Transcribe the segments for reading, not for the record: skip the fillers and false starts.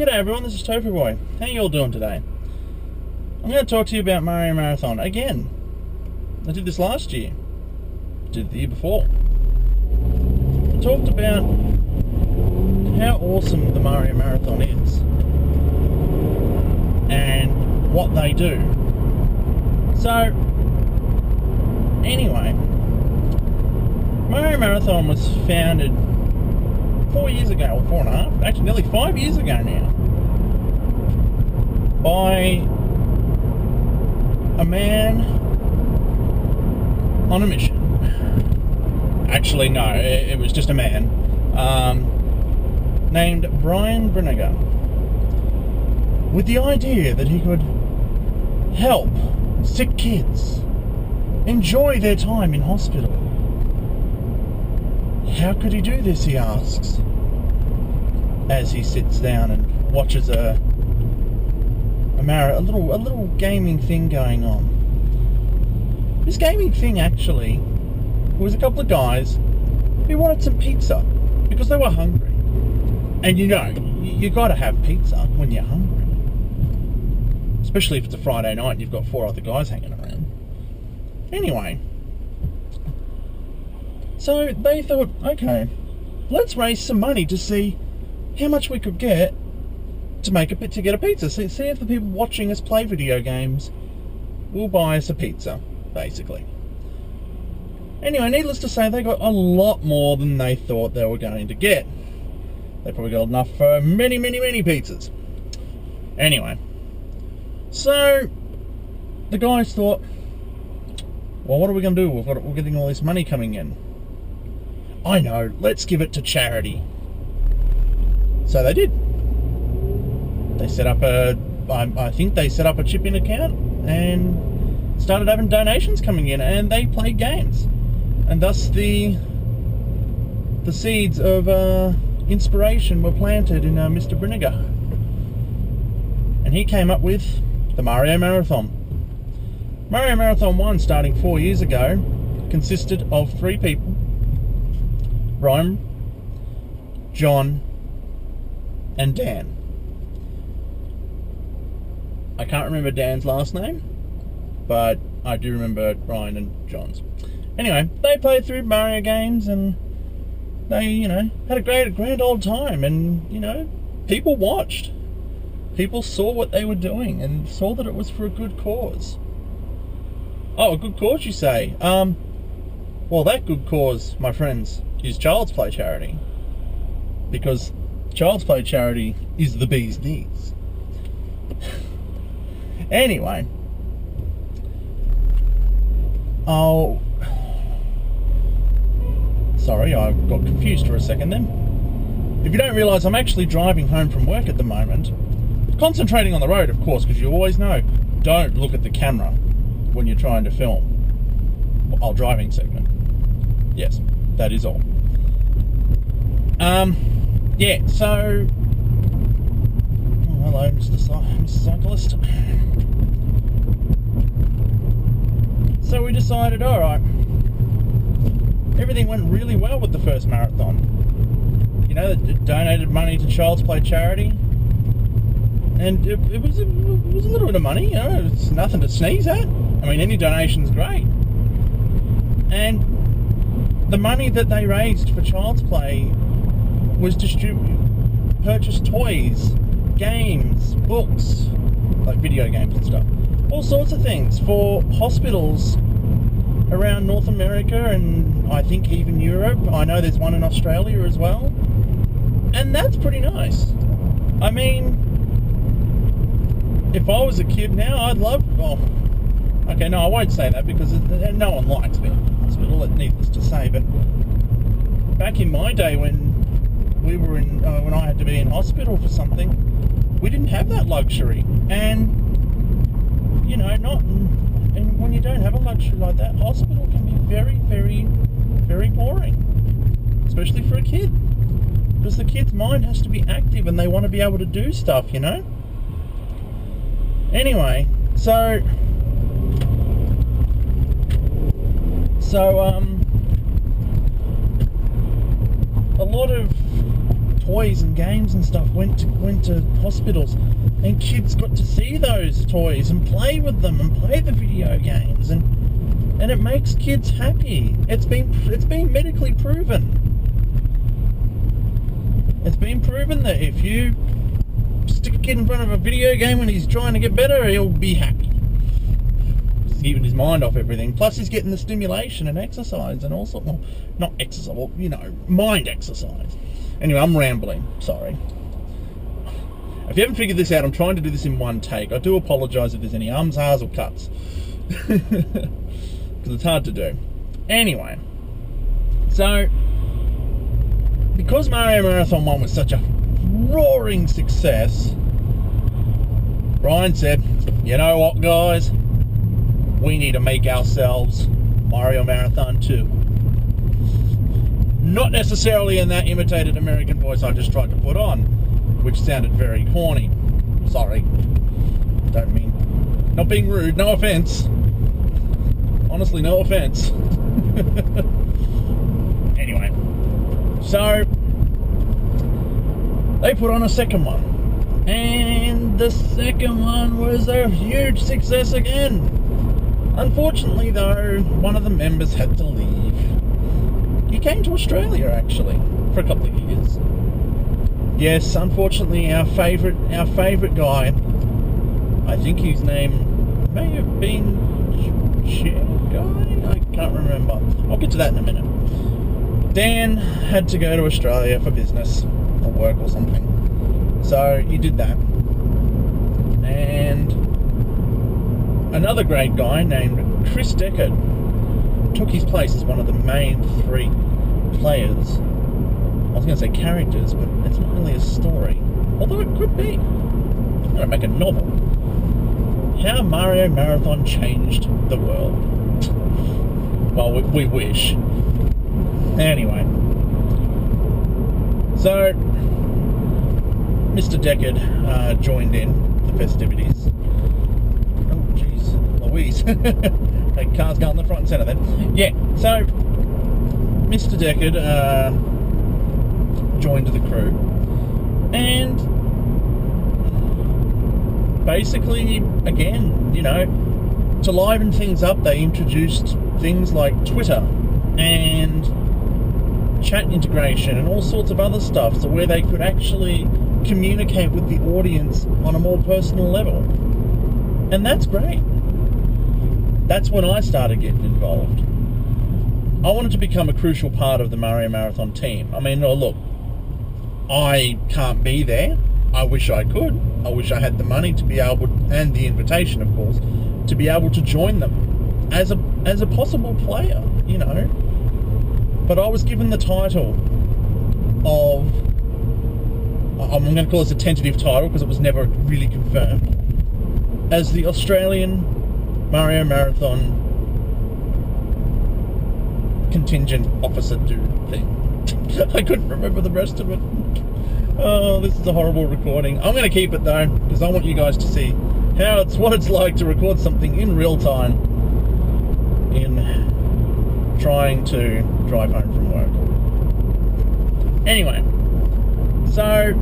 G'day everyone, this is Tofuboi. How you all doing today? I'm going to talk to you about Mario Marathon again. I did this last year. I did it the year before. I talked about how awesome the Mario Marathon is and what they do. So, anyway, Mario Marathon was founded 4 years ago, or 4.5, actually nearly 5 years ago now, by a man on a mission. Actually, no, it was just a man named Brian Brinegar, with the idea that he could help sick kids enjoy their time in hospital. How could he do this, he asks, as he sits down and watches a little gaming thing going on. This gaming thing actually was a couple of guys who wanted some pizza because they were hungry. And you gotta have pizza when you're hungry. Especially if it's a Friday night and you've got 4 other guys hanging around. Anyway, so they thought, okay, let's raise some money to see how much we could get to get a pizza. See if the people watching us play video games will buy us a pizza, basically. Anyway, needless to say, they got a lot more than they thought they were going to get. They probably got enough for many, many, many pizzas. Anyway, so the guys thought, well, what are we going to do? We're getting all this money coming in. I know, let's give it to charity. So they did. They set up I think they set up a chip-in account and started having donations coming in, and they played games. And thus the seeds of inspiration were planted in Mr. Brinegar. And he came up with the Mario Marathon. Mario Marathon 1, starting 4 years ago, consisted of 3 people: Brian, John, and Dan. I can't remember Dan's last name, but I do remember Brian and John's. Anyway, they played through Mario games and they, had a grand old time, and, people watched. People saw what they were doing and saw that it was for a good cause. Oh, a good cause, you say? Well, that good cause, my friends, is Child's Play charity, because Child's Play charity is the bee's knees. Anyway, sorry, I got confused for a second then. If you don't realise, I'm actually driving home from work at the moment, concentrating on the road, of course, because you always know, don't look at the camera when you're trying to film. Our driving segment. Yes, that is all. Yeah, so... Oh, hello, Mr. Cyclist. So we decided, alright, everything went really well with the first marathon. They donated money to Child's Play charity, and it was a little bit of money, it's nothing to sneeze at. I mean, any donation's great. And the money that they raised for Child's Play was purchase toys, games, books, like video games and stuff, all sorts of things for hospitals around North America and I think even Europe. I know there's one in Australia as well, and that's pretty nice. I mean, if I was a kid now, I'd love... Oh, okay, no, I won't say that because no one likes being in hospital, needless to say, but back in my day when we were when I had to be in hospital for something, we didn't have that luxury. And, and when you don't have a luxury like that, hospital can be very, very, very boring, especially for a kid, because the kid's mind has to be active and they want to be able to do stuff, Anyway, so a lot of toys and games and stuff went to hospitals, and kids got to see those toys and play with them and play the video games, and it makes kids happy. It's been medically proven. It's been proven that if you stick a kid in front of a video game when he's trying to get better, he'll be happy. He's keeping his mind off everything. Plus, he's getting the stimulation and exercise and also, well, not exercise, well, mind exercise. Anyway, I'm rambling. Sorry. If you haven't figured this out, I'm trying to do this in one take. I do apologise if there's any ums, ahs, or cuts. Because it's hard to do. Anyway. So, because Mario Marathon 1 was such a roaring success, Brian said, you know what, guys? We need to make ourselves Mario Marathon 2. Not necessarily in that imitated American voice I just tried to put on, which sounded very corny. Sorry. Don't mean... Not being rude, no offense. Honestly, no offense. Anyway. So, they put on a second one. And the second one was a huge success again. Unfortunately, though, one of the members had to leave. He came to Australia, actually, for a couple of years. Yes, unfortunately, our favourite guy, I think his name may have been Chair Guy? I can't remember. I'll get to that in a minute. Dan had to go to Australia for business or work or something. So he did that. And another great guy named Chris Deckard took his place as one of the main 3 players. I was going to say characters, but it's not really a story. Although it could be. I'm going to make a novel. How Mario Marathon changed the world. Well, we wish. Anyway. So, Mr. Deckard joined in the festivities. Oh, jeez. Louise. Hey, cars go in the front and centre then. Yeah, so Mr. Deckard joined the crew, and basically, again, to liven things up, they introduced things like Twitter and chat integration and all sorts of other stuff, so where they could actually communicate with the audience on a more personal level. And that's great. That's when I started getting involved. I wanted to become a crucial part of the Mario Marathon team. I mean, look, I can't be there. I wish I could. I wish I had the money to be able, and the invitation, of course, to be able to join them as a possible player, But I was given the title of, I'm going to call this a tentative title because it was never really confirmed, as the Australian Mario Marathon contingent officer dude thing. I couldn't remember the rest of it. Oh, this is a horrible recording. I'm going to keep it though, because I want you guys to see what it's like to record something in real time in trying to drive home from work. Anyway, so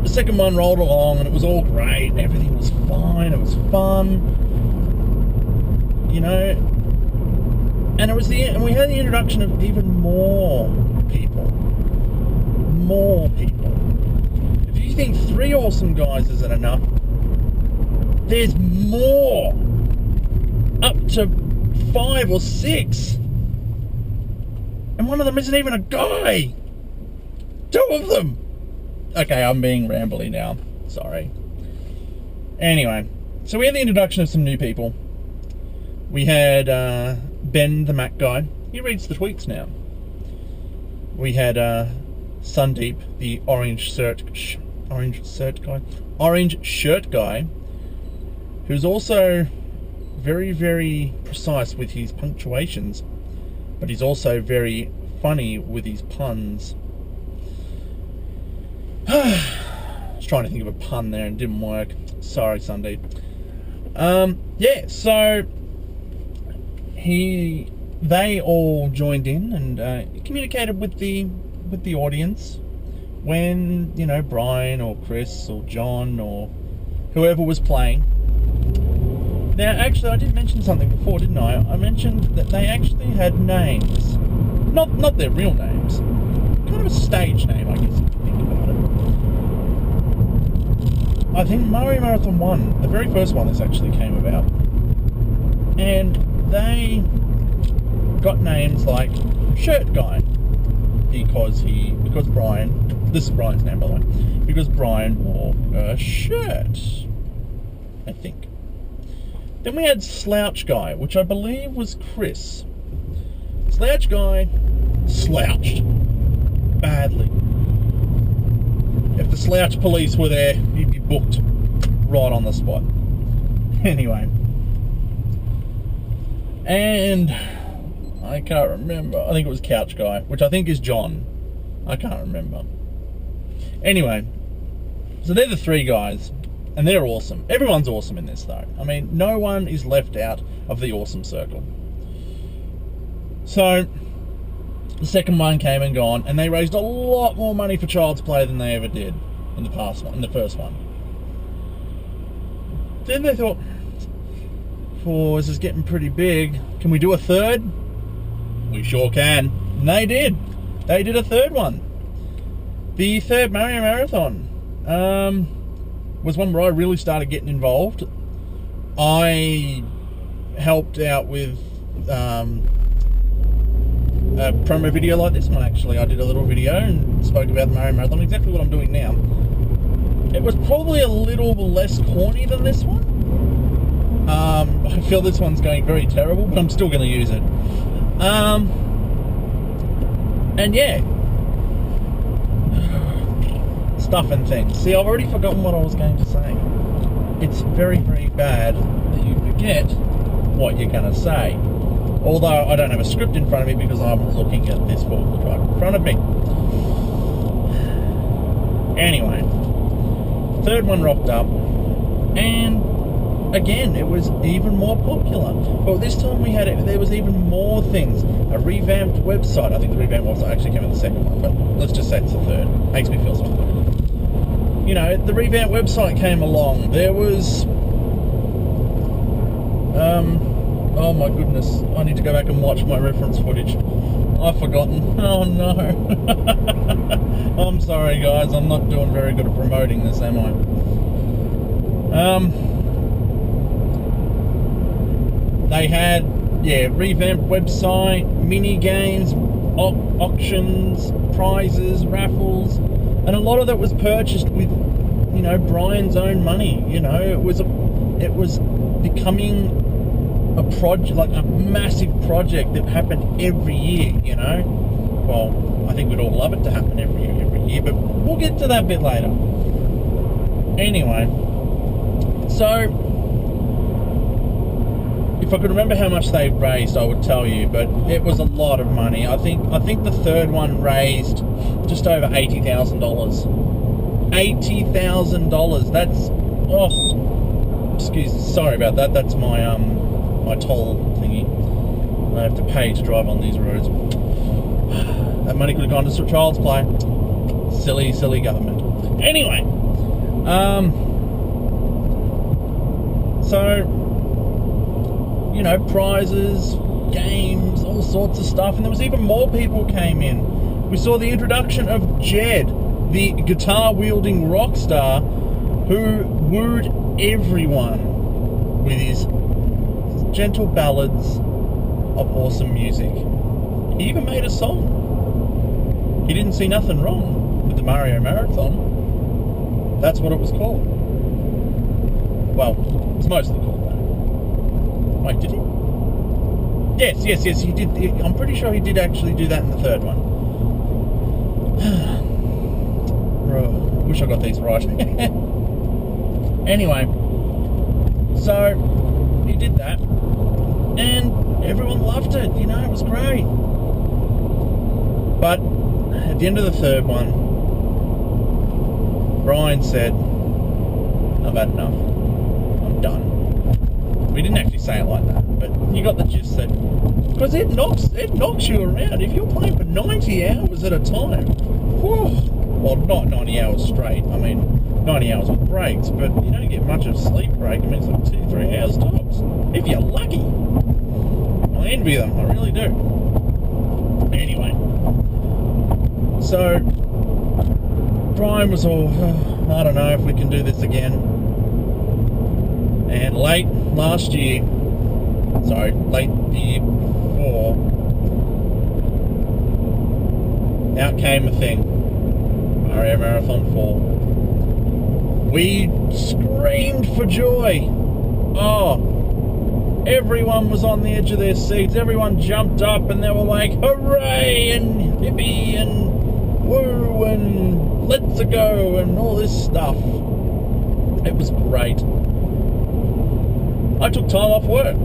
the second one rolled along and it was all great and everything was fine, it was fun, and and we had the introduction of even more people. If you think 3 awesome guys isn't enough, there's more, up to 5 or 6, and one of them isn't even a guy. 2 of them. Okay, I'm being rambly now, sorry. Anyway, so we had the introduction of some new people. We had Ben the Mac guy. He reads the tweets now. We had Sundeep, the orange shirt guy, who's also very, very precise with his punctuations, but he's also very funny with his puns. I was trying to think of a pun there and it didn't work. Sorry, Sundeep. Yeah, so they all joined in and communicated with the audience when, you know, Brian or Chris or John or whoever was playing. Now, actually, I did mention something before, didn't I? I mentioned that they actually had names. Not their real names. Kind of a stage name, I guess, if you think about it. I think Mario Marathon 1, the very first one this actually came about. And they got names like Shirt Guy. Because Brian, this is Brian's name, by the way, because Brian wore a shirt, I think. Then we had Slouch Guy, which I believe was Chris. Slouch Guy slouched badly. If the Slouch police were there, he'd be booked right on the spot. Anyway. And I can't remember. I think it was Couch Guy, which I think is John. I can't remember. Anyway, so they're the three guys, and they're awesome. Everyone's awesome in this, though. I mean, no one is left out of the awesome circle. So, the second one came and gone, and they raised a lot more money for Child's Play than they ever did in the first one. Then they thought, this is getting pretty big. Can we do a third? We sure can. And they did. They did a third one. The third Mario Marathon was one where I really started getting involved. I helped out with a promo video like this one, actually. I did a little video and spoke about the Mario Marathon, exactly what I'm doing now. It was probably a little less corny than this one. I feel this one's going very terrible, but I'm still going to use it. And yeah, stuff and things. See, I've already forgotten what I was going to say. It's very, very bad that you forget what you're going to say. Although I don't have a script in front of me because I'm looking at this book right in front of me. Anyway, third one rocked up, and again, it was even more popular. But this time there was even more things. A revamped website. I think the revamped website actually came in the second one, but let's just say it's the third. Makes me feel small. You know, the revamped website came along. There was... oh my goodness. I need to go back and watch my reference footage. I've forgotten. Oh no. I'm sorry guys, I'm not doing very good at promoting this, am I? They had, revamped website, mini games, auctions, prizes, raffles, and a lot of that was purchased with, you know, Brian's own money. You know, it was becoming a project, like a massive project that happened every year. You know, well, I think we'd all love it to happen every year, but we'll get to that bit later. Anyway, so. If I could remember how much they raised, I would tell you, but it was a lot of money. I think the third one raised just over $80,000. $80,000. That's sorry about that. That's my my toll thingy. I have to pay to drive on these roads. That money could have gone to Child's Play. Silly government. Anyway, so. You know, prizes, games, all sorts of stuff. And there was even more people came in. We saw the introduction of Jed, the guitar-wielding rock star who wooed everyone with his gentle ballads of awesome music. He even made a song. He didn't see nothing wrong with the Mario Marathon. That's what it was called. Well, it's mostly called that. Wait, did he? Yes, he did. I'm pretty sure he did actually do that in the third one. Wish I got these right. Anyway, so he did that, and everyone loved it. You know, it was great. But at the end of the third one, Brian said, "I've had enough. I'm done." We didn't actually say it like that, but you got the gist that, because it knocks you around. If you're playing for 90 hours at a time, whew, well, not 90 hours straight. I mean, 90 hours with breaks, but you don't get much of sleep break. I mean, it's like 2-3 hours tops, if you're lucky. I envy them, I really do. Anyway, so Brian was all, I don't know if we can do this again. And late the year before, out came a thing, Mario Marathon 4. We screamed for joy. Oh, everyone was on the edge of their seats. Everyone jumped up and they were like, hooray and hippie and woo and let's go and all this stuff. It was great. I took time off work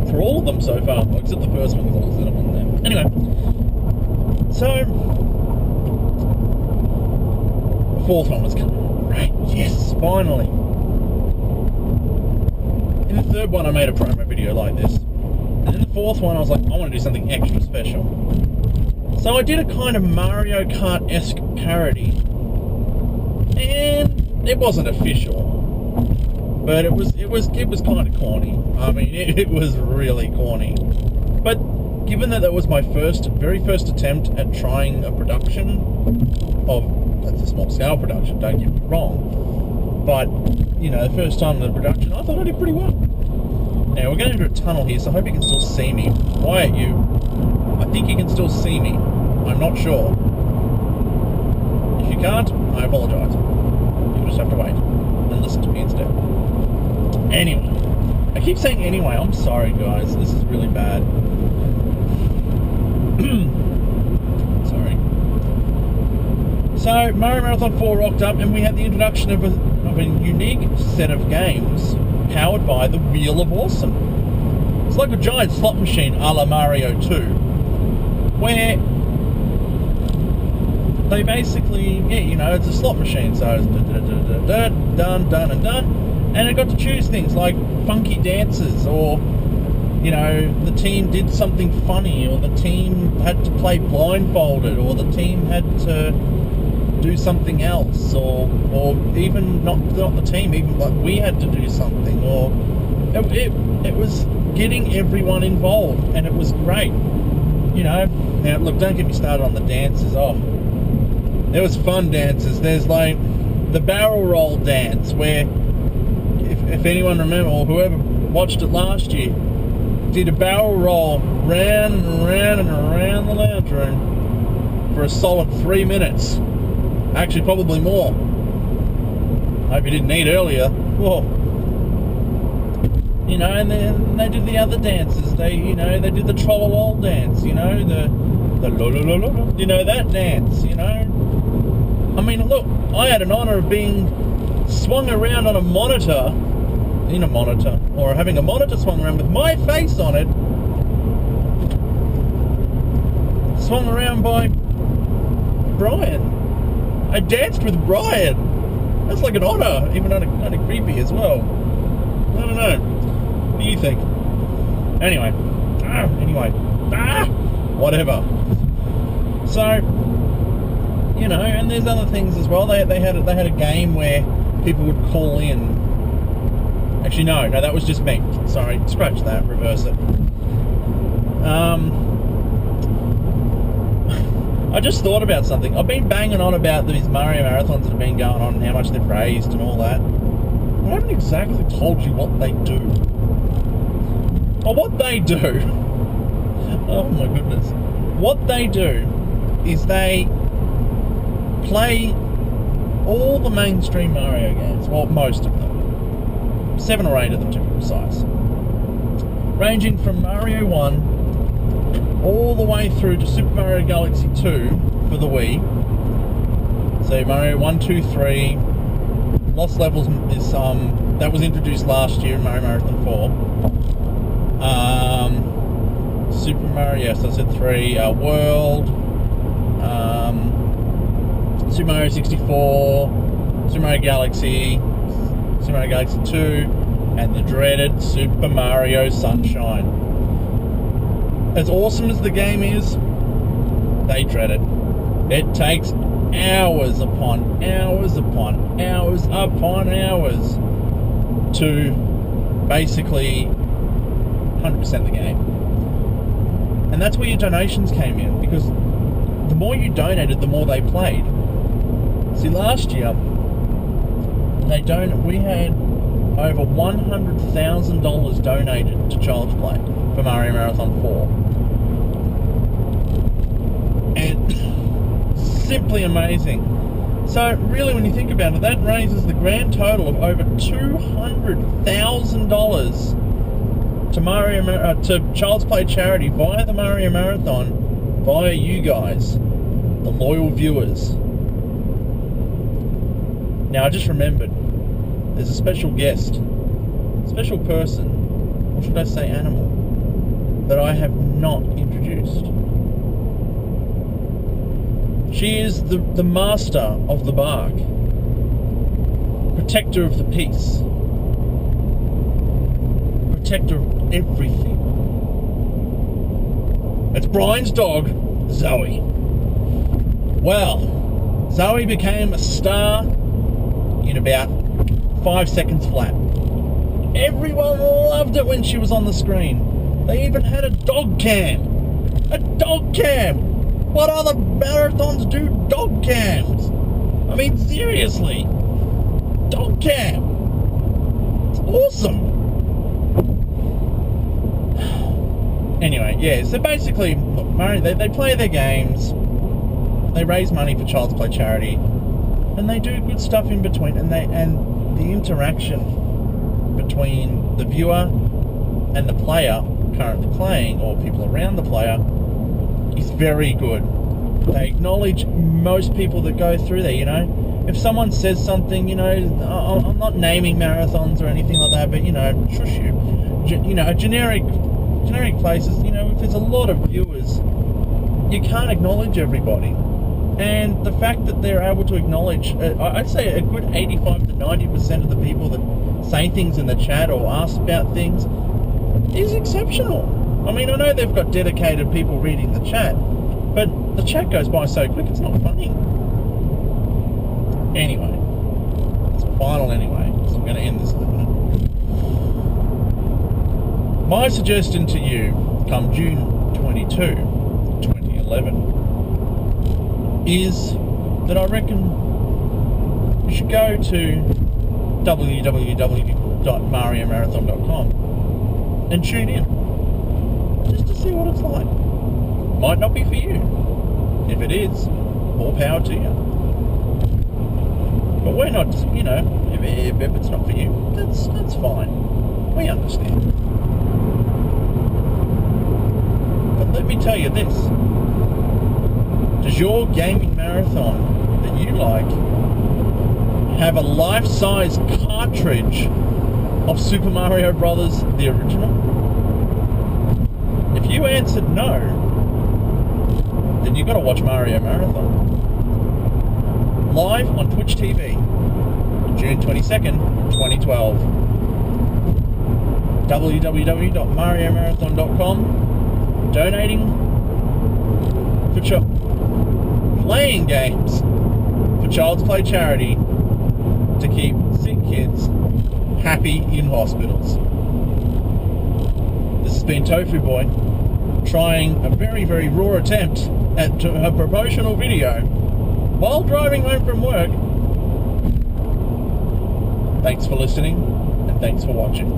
for all of them so far, except the first one because I was on there. Anyway, so the fourth one was coming. Right, yes, finally. In the third one I made a promo video like this. And in the fourth one I was like, I want to do something extra special. So I did a kind of Mario Kart-esque parody. And it wasn't official. But it was kind of corny. I mean, it was really corny. But given that was my very first attempt at trying a production of, that's a small scale production, don't get me wrong. But, you know, the first time in the production, I thought I did pretty well. Now, we're going into a tunnel here, so I hope you can still see me. Why are you? I think you can still see me. I'm not sure. If you can't, I apologise. You'll just have to wait and listen to me instead. Anyway, I keep saying anyway, I'm sorry guys, this is really bad. Sorry. So, Mario Marathon 4 rocked up and we had the introduction of a unique set of games powered by the Wheel of Awesome. It's like a giant slot machine a la Mario 2, where they basically, yeah, you know, it's a slot machine, so it's done, and done. And I got to choose things like funky dances, or, you know, the team did something funny, or the team had to play blindfolded, or the team had to do something else, or even not the team, even like we had to do something, or it was getting everyone involved, and it was great, you know. Now look, don't get me started on the dances. Oh, there was fun dances. There's like the barrel roll dance, where if anyone remember, or whoever watched it last year, did a barrel roll round and round and around the lounge room for a solid 3 minutes. Actually, probably more. I hope you didn't eat earlier. Whoa. You know, and then they did the other dances. They did the trollolol dance. You know, the lo lo lo lo. You know, that dance. You know. I mean, look, I had an honour of being swung around on a monitor. In a monitor, or having a monitor swung around with my face on it, swung around by Brian. I danced with Brian. That's like an honour, even kind of creepy as well. I don't know. What do you think? Anyway, whatever. So, you know, and there's other things as well. They had a game where people would call in. Actually, no, that was just me. Sorry, scratch that, reverse it. I just thought about something. I've been banging on about these Mario Marathons that have been going on and how much they're praised and all that. I haven't exactly told you what they do. Or what they do. Oh my goodness. What they do is they play all the mainstream Mario games. Well, most of them. 7 or 8 of them to be precise, ranging from Mario 1 all the way through to Super Mario Galaxy 2 for the Wii. So Mario 1, 2, 3, Lost Levels is that was introduced last year in Mario Marathon 4. Super Mario, yes, I said 3. World, Super Mario 64, Super Mario Galaxy, Super Mario Galaxy 2, and the dreaded Super Mario Sunshine. As awesome as the game is, they dread it. It takes hours upon hours upon hours upon hours to basically 100% the game. And that's where your donations came in, because the more you donated, the more they played. See, last year we had over $100,000 donated to Child's Play for Mario Marathon 4. And simply amazing. So really, when you think about it, that raises the grand total of over $200,000 to Child's Play charity via the Mario Marathon, via you guys, the loyal viewers. Now, I just remembered, there's a special guest, special person, or should I say animal, that I have not introduced. She is the master of the bark, protector of the peace, protector of everything. It's Brian's dog, Zoe. Well, Zoe became a star in about 5 seconds flat. Everyone loved it when she was on the screen. They even had a dog cam. A dog cam! What other marathons do dog cams? I mean, seriously. Dog cam. It's awesome. Anyway, yeah, so basically, look, Mario, they play their games, they raise money for Child's Play charity, and they do good stuff in between, and the interaction between the viewer and the player currently playing, or people around the player, is very good. They acknowledge most people that go through there, you know. If someone says something, you know, I'm not naming marathons or anything like that, but, you know, shush you. You know, generic places, you know, if there's a lot of viewers, you can't acknowledge everybody. And the fact that they're able to acknowledge, I'd say a good 85 to 90% of the people that say things in the chat or ask about things is exceptional. I mean, I know they've got dedicated people reading the chat, but the chat goes by so quick, it's not funny. Anyway, it's final anyway, so I'm going to end this in a minute. My suggestion to you, come June 22, 2011, is that I reckon you should go to www.mariomarathon.com and tune in, just to see what it's like. Might not be for you. If it is, more power to you. But we're not, you know, if it's not for you, that's fine. We understand. But let me tell you this. Does your gaming marathon that you like have a life-size cartridge of Super Mario Brothers, the original? If you answered no, then you've got to watch Mario Marathon live on Twitch TV, June 22nd, 2012. www.mariomarathon.com. Donating for playing games for Child's Play charity to keep sick kids happy in hospitals. This has been Tofuboi, trying a very, very raw attempt at a promotional video while driving home from work. Thanks for listening, and thanks for watching.